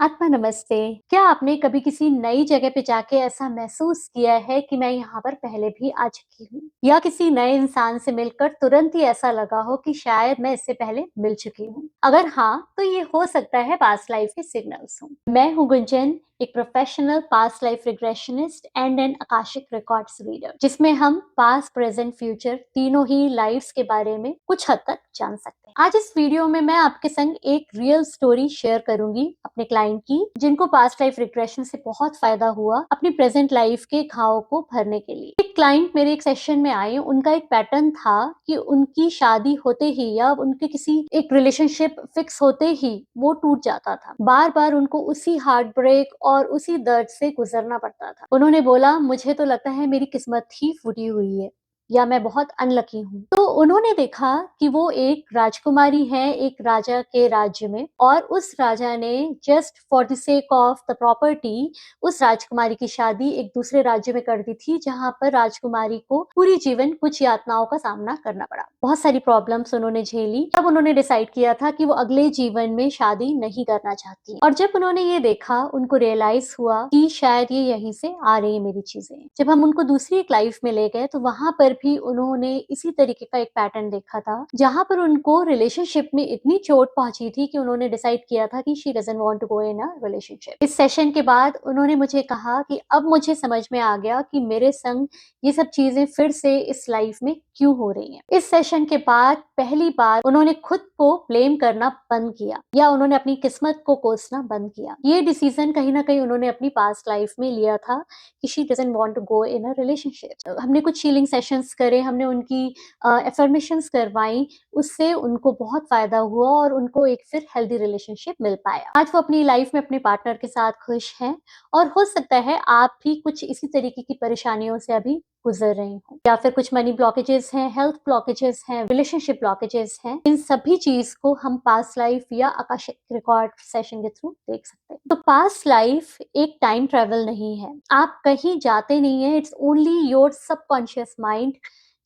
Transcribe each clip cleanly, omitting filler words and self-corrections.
आत्मा नमस्ते। क्या आपने कभी किसी नई जगह पे जाके ऐसा महसूस किया है कि मैं यहाँ पर पहले भी आ चुकी हूँ? या किसी नए इंसान से मिलकर तुरंत ही ऐसा लगा हो कि शायद मैं इससे पहले मिल चुकी हूँ? अगर हाँ, तो ये हो सकता है पास्ट लाइफ के सिग्नल्स हों। मैं हूँ गुंजन, एक professional past life regressionist and an Akashic records reader, जिसमें हम पास्ट, प्रेजेंट, फ्यूचर तीनों ही लाइफ्स के बारे में कुछ हद तक जान सकते हैं। आज इस वीडियो में मैं आपके संग एक रियल स्टोरी शेयर करूंगी अपने क्लाइंट की, जिनको पास्ट लाइफ रिग्रेशन से बहुत फायदा हुआ अपनी प्रेजेंट लाइफ के घाव को भरने के लिए। एक क्लाइंट मेरे एक सेशन में आए, उनका एक पैटर्न था कि उनकी शादी होते ही या उनके किसी एक रिलेशनशिप फिक्स होते ही वो टूट जाता था। बार बार उनको उसी हार्ट ब्रेक और उसी दर्द से गुजरना पड़ता था। उन्होंने बोला, मुझे तो लगता है मेरी किस्मत ही फूटी हुई है या मैं बहुत अनलकी हूँ। तो उन्होंने देखा कि वो एक राजकुमारी है एक राजा के राज्य में, और उस राजा ने just for the sake of the property उस राजकुमारी की शादी एक दूसरे राज्य में कर दी थी, जहां पर राजकुमारी को पूरी जीवन कुछ यातनाओं का सामना करना पड़ा। बहुत सारी प्रॉब्लम्स उन्होंने झेली। तब उन्होंने डिसाइड किया था कि वो अगले जीवन में शादी नहीं करना चाहती। और जब उन्होंने ये देखा, उनको रियलाइज हुआ कि शायद ये यहीं से आ रही है मेरी चीजें। जब हम उनको दूसरी एक लाइफ में ले गए, तो वहां पर भी उन्होंने इसी तरीके का एक पैटर्न देखा था, जहां पर उनको रिलेशनशिप में इतनी चोट पहुंची थी कि उन्होंने डिसाइड किया था कि she doesn't want to go in a relationship. इस सेशन के बाद उन्होंने मुझे कहा कि अब मुझे समझ में आ गया कि मेरे संग ये सब चीजें फिर से इस लाइफ में क्यों हो रही हैं। इस सेशन के बाद पहली बार उन्होंने खुद को ब्लेम करना बंद किया, या उन्होंने अपनी किस्मत को कोसना बंद किया। ये डिसीजन कहीं ना कहीं उन्होंने अपनी पास्ट लाइफ में लिया था कि she doesn't want to go in a relationship. हमने कुछ हीलिंग सेशंस करे, हमने उनकी एफर्मेशंस करवाई, उससे उनको बहुत फायदा हुआ और उनको एक फिर हेल्दी रिलेशनशिप मिल पाया। आज वो अपनी लाइफ में अपने पार्टनर के साथ खुश हैं, और हो सकता है आप भी कुछ इसी तरीके की परेशानियों से अभी गुजर रही हूँ, या फिर कुछ मनी ब्लॉकेजेस हैं, हेल्थ ब्लॉकेजेस हैं, रिलेशनशिप ब्लॉकेजेस हैं। इन सभी चीज को हम पास्ट लाइफ या आकाशिक रिकॉर्ड सेशन के थ्रू देख सकते हैं। तो पास्ट लाइफ एक टाइम ट्रेवल नहीं है, आप कहीं जाते नहीं है, it's only your subconscious mind,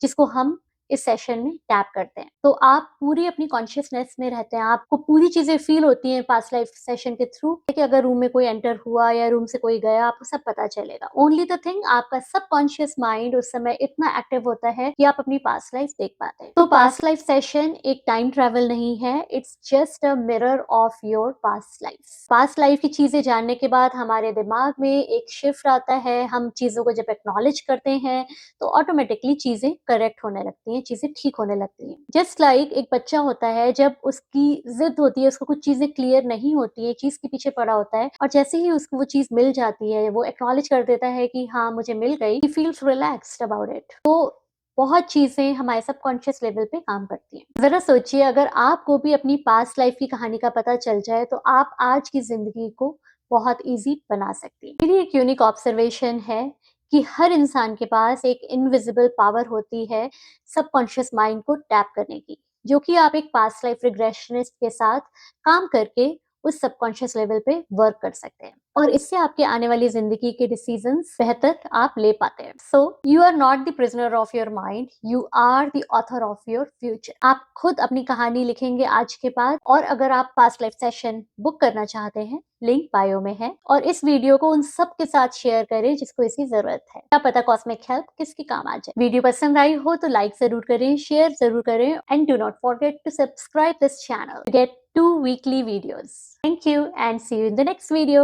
जिसको हम इस सेशन में टैप करते हैं। तो आप पूरी अपनी कॉन्शियसनेस में रहते हैं, आपको पूरी चीजें फील होती हैं पास्ट लाइफ सेशन के थ्रू, कि अगर रूम में कोई एंटर हुआ या रूम से कोई गया, आपको सब पता चलेगा। ओनली द थिंग, आपका सबकॉन्शियस माइंड उस समय इतना एक्टिव होता है कि आप अपनी पास्ट लाइफ देख पाते हैं। तो पास्ट लाइफ सेशन एक टाइम ट्रेवल नहीं है, it's just a mirror of your past life. Past life की चीजें जानने के बाद हमारे दिमाग में एक शिफ्ट आता है, हम चीजों को जब एक्नॉलेज करते हैं तो ऑटोमेटिकली चीजें करेक्ट होने लगती हैं, चीजें ठीक होने लगती हैं। जस्ट लाइक एक बच्चा होता है, जब उसकी जिद होती है, उसको कुछ चीजें क्लियर नहीं होती है, चीज के पीछे पड़ा होता है, और जैसे ही उसको वो चीज मिल जाती है, वो एक्नॉलेज कर देता है कि हाँ मुझे मिल गई, he feels relaxed about it. तो बहुत चीजें हमारे सबकॉन्शियस लेवल पे काम करती हैं। जरा सोचिए, अगर आपको भी अपनी पास्ट लाइफ की कहानी का पता चल जाए, तो आप आज की जिंदगी को बहुत इजी बना सकती हैं। मेरी एक यूनिक ऑब्जर्वेशन है कि हर इंसान के पास एक इनविजिबल पावर होती है सबकॉन्शियस माइंड को टैप करने की, जो कि आप एक पास्ट लाइफ रिग्रेशनिस्ट के साथ काम करके उस सबकॉन्शियस लेवल पे वर्क कर सकते हैं, और इससे आपके आने वाली जिंदगी के डिसीजंस बेहतर आप ले पाते हैं। So you are not the prisoner of your mind, you are the author of your future. आप खुद अपनी कहानी लिखेंगे आज के बाद। और अगर आप पास्ट लाइफ सेशन बुक करना चाहते हैं, लिंक बायो में है, और इस वीडियो को उन सब के साथ शेयर करें जिसको इसकी जरूरत है। क्या पता कॉस्मिक हेल्प किसके काम आ जाए। वीडियो पसंद आई हो तो लाइक जरूर करें, शेयर जरूर करें, and do not forget to subscribe this channel to get 2 weekly videos. Thank you and see you in the next video.